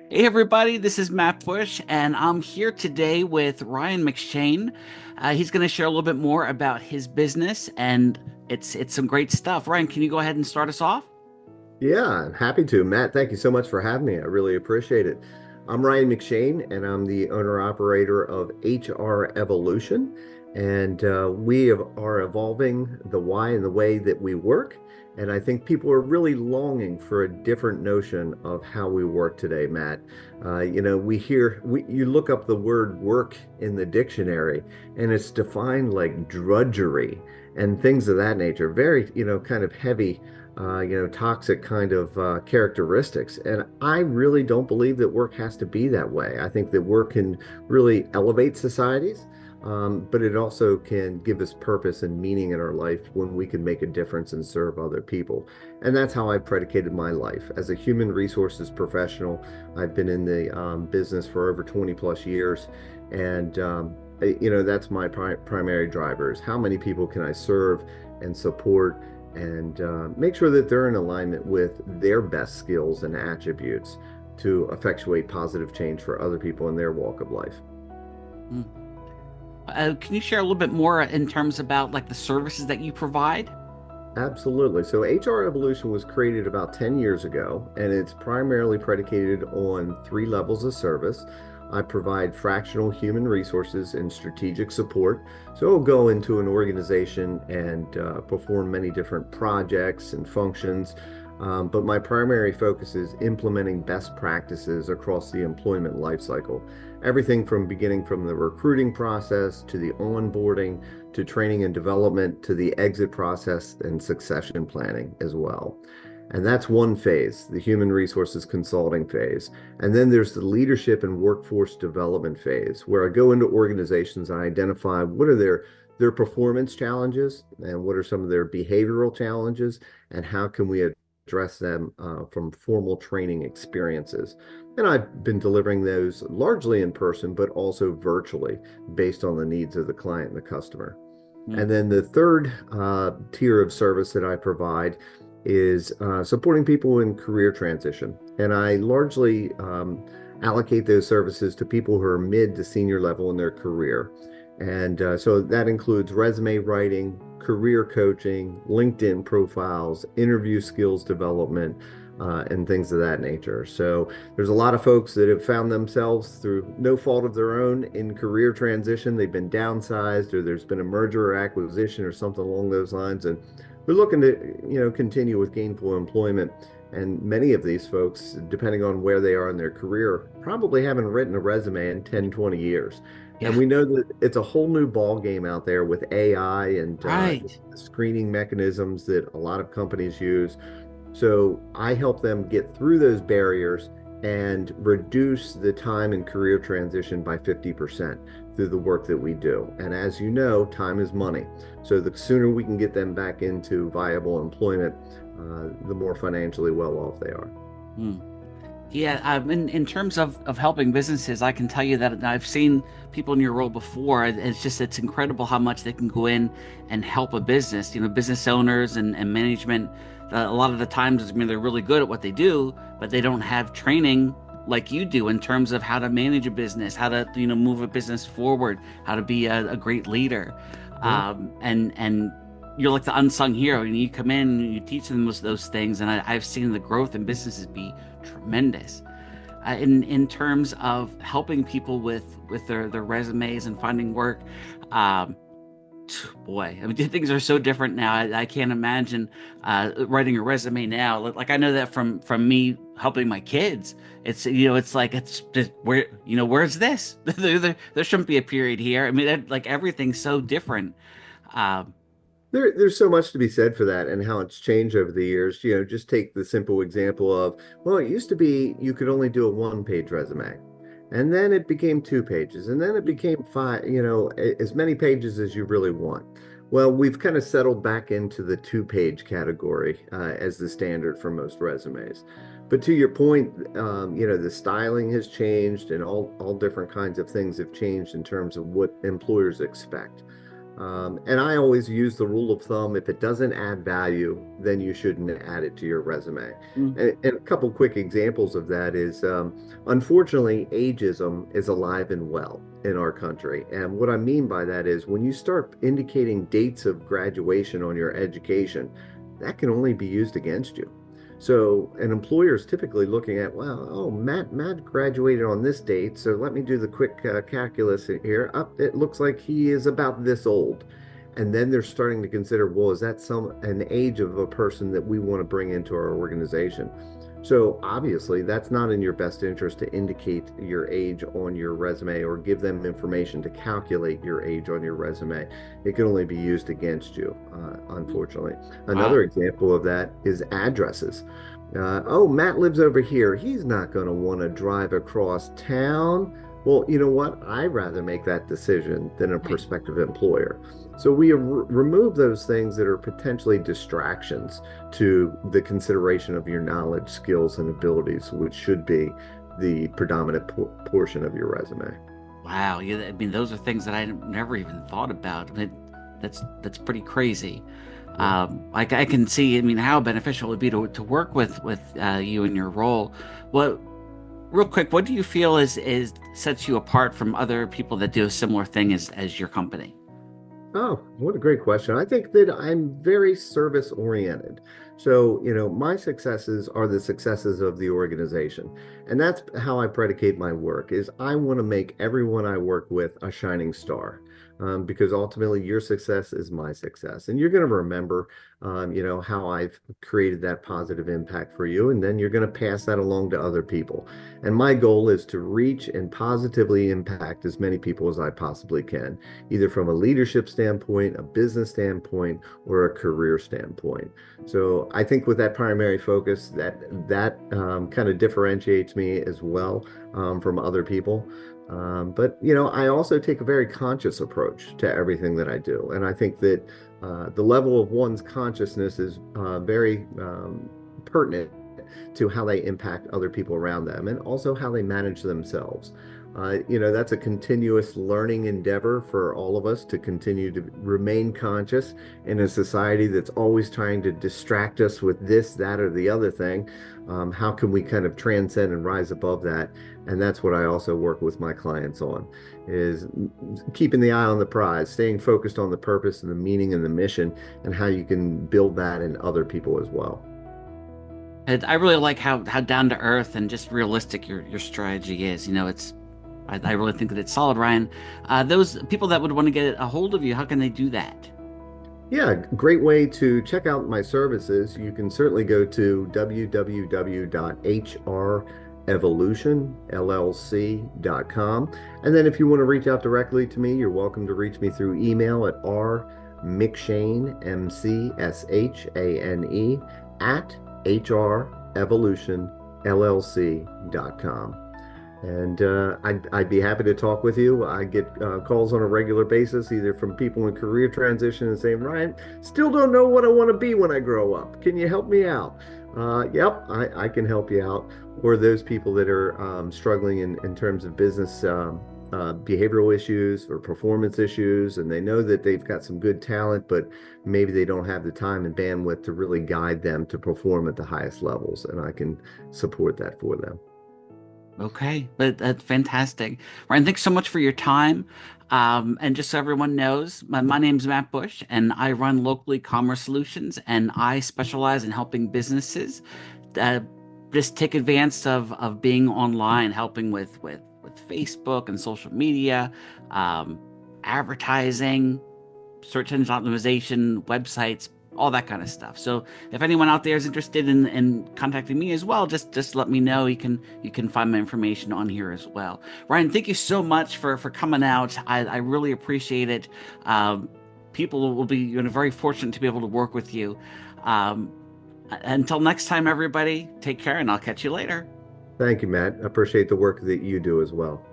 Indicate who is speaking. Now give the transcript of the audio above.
Speaker 1: Hey everybody, this is Matt Bush, and I'm here today with Ryan McShane. He's going to share a little bit more about his business, and it's some great stuff. Ryan, can you go ahead and start us off?
Speaker 2: Yeah, I'm happy to. Matt, thank you so much for having me. I really appreciate it. I'm Ryan McShane, and I'm the owner operator of HR Evolution. And are evolving the why and the way that we work. And I think people are really longing for a different notion of how we work today, Matt. You look up the word work in the dictionary, and it's defined like drudgery and things of that nature. Very, kind of heavy toxic kind of characteristics. And I really don't believe that work has to be that way. I think that work can really elevate societies, but it also can give us purpose and meaning in our life when we can make a difference and serve other people. And that's how I predicated my life. As a human resources professional, I've been in the business for over 20 plus years. And that's my primary driver is how many people can I serve and support and make sure that they're in alignment with their best skills and attributes to effectuate positive change for other people in their walk of life.
Speaker 1: Hmm. Can you share a little bit more in terms about like the services that you provide?
Speaker 2: Absolutely. So HR Evolution was created about 10 years ago, and it's primarily predicated on three levels of service. I provide fractional human resources and strategic support. So I'll go into an organization and perform many different projects and functions. But my primary focus is implementing best practices across the employment lifecycle. Everything from beginning from the recruiting process to the onboarding to training and development to the exit process and succession planning as well. And that's one phase, the human resources consulting phase. And then there's the leadership and workforce development phase, where I go into organizations and identify what are their performance challenges and what are some of their behavioral challenges and how can we address them from formal training experiences. And I've been delivering those largely in person, but also virtually based on the needs of the client and the customer.
Speaker 1: Hmm.
Speaker 2: And then the third tier of service that I provide is supporting people in career transition. And I largely allocate those services to people who are mid to senior level in their career. And so that includes resume writing, career coaching, LinkedIn profiles, interview skills development, and things of that nature. So there's a lot of folks that have found themselves through no fault of their own in career transition. They've been downsized or there's been a merger or acquisition or something along those lines. And they're looking to, continue with gainful employment. And many of these folks, depending on where they are in their career, probably haven't written a resume in 10, 20 years. And
Speaker 1: Yeah,
Speaker 2: we know that it's a whole new ball game out there with AI and
Speaker 1: right.
Speaker 2: screening mechanisms that a lot of companies use. So I help them get through those barriers and reduce the time and career transition by 50% through the work that we do. And as you know, time is money. So the sooner we can get them back into viable employment, the more financially well off they are.
Speaker 1: Hmm. Yeah, in terms of helping businesses, I can tell you that I've seen people in your role before. It's incredible how much they can go in and help a business. You know, business owners and management. A lot of the times, I mean, they're really good at what they do, but they don't have training like you do in terms of how to manage a business, how to move a business forward, how to be a great leader,
Speaker 2: Yeah.
Speaker 1: and you're like the unsung hero. And you come in and you teach them those things, and I've seen the growth in businesses be tremendous in terms of helping people with their resumes and finding work. Um, Boy, I mean, things are so different now. I can't imagine writing a resume now. Like I know that from me helping my kids. It's like it's just where's this? There shouldn't be a period here. I mean, like everything's so different. Um,
Speaker 2: There's so much to be said for that and how it's changed over the years. Just take the simple example of, well, it used to be you could only do a one-page resume. And then it became 2 pages. And then it became five, as many pages as you really want. Well, we've kind of settled back into the 2-page category as the standard for most resumes. But to your point, the styling has changed and all different kinds of things have changed in terms of what employers expect. And I always use the rule of thumb, if it doesn't add value, then you shouldn't add it to your resume.
Speaker 1: Mm.
Speaker 2: And a couple quick examples of that is, unfortunately, ageism is alive and well in our country. And what I mean by that is when you start indicating dates of graduation on your education, that can only be used against you. So an employer is typically looking at, well, oh, Matt graduated on this date, so let me do the quick calculus here. Up, it looks like he is about this old. And then they're starting to consider, well, is that an age of a person that we want to bring into our organization? So obviously, that's not in your best interest to indicate your age on your resume or give them information to calculate your age on your resume. It can only be used against you, unfortunately.
Speaker 1: Wow.
Speaker 2: Another example of that is addresses. Oh, Matt lives over here. He's not going to want to drive across town. Well, you know what? I'd rather make that decision than a
Speaker 1: Right.
Speaker 2: prospective employer. So we remove those things that are potentially distractions to the consideration of your knowledge, skills, and abilities, which should be the predominant portion of your resume.
Speaker 1: Wow. Yeah. I mean, those are things that I never even thought about. I mean, that's pretty crazy.
Speaker 2: Yeah.
Speaker 1: I can see. I mean, how beneficial it would be to work with you in your role. What Real quick, what do you feel is sets you apart from other people that do a similar thing as your company?
Speaker 2: Oh, what a great question. I think that I'm very service oriented. So, my successes are the successes of the organization. And that's how I predicate my work is I want to make everyone I work with a shining star. Because ultimately your success is my success. And you're going to remember, how I've created that positive impact for you. And then you're going to pass that along to other people. And my goal is to reach and positively impact as many people as I possibly can, either from a leadership standpoint, a business standpoint, or a career standpoint. So I think with that primary focus, that kind of differentiates me as well, from other people. But I also take a very conscious approach to everything that I do, and I think that the level of one's consciousness is very pertinent to how they impact other people around them and also how they manage themselves. That's a continuous learning endeavor for all of us to continue to remain conscious in a society that's always trying to distract us with this, that, or the other thing. How can we kind of transcend and rise above that? And that's what I also work with my clients on, is keeping the eye on the prize, staying focused on the purpose and the meaning and the mission, and how you can build that in other people as well.
Speaker 1: I really like how down to earth and just realistic your strategy is. I really think that it's solid, Ryan. Those people that would want to get a hold of you, how can they do that?
Speaker 2: Yeah, great way to check out my services. You can certainly go to www.hrevolutionllc.com. And then if you want to reach out directly to me, you're welcome to reach me through email at rmcshane, MCSHANE, at hrevolutionllc.com. And I'd be happy to talk with you. I get calls on a regular basis, either from people in career transition and saying, Ryan, still don't know what I want to be when I grow up. Can you help me out? Yep, I can help you out. Or those people that are struggling in terms of business behavioral issues or performance issues, and they know that they've got some good talent, but maybe they don't have the time and bandwidth to really guide them to perform at the highest levels. And I can support that for them.
Speaker 1: Okay, but that's fantastic. Ryan, thanks so much for your time. And just so everyone knows, my name's Matt Bush, and I run Locally Commerce Solutions, and I specialize in helping businesses uh, just take advantage of being online, helping with Facebook and social media, um, advertising, search engine optimization, websites, all that kind of stuff. So if anyone out there is interested in contacting me as well, just let me know. You can find my information on here as well. Ryan, thank you so much for coming out. I really appreciate it. People will be very fortunate to be able to work with you. Um, until next time, everybody, take care, and I'll catch you later.
Speaker 2: Thank you, Matt. I appreciate the work that you do as well.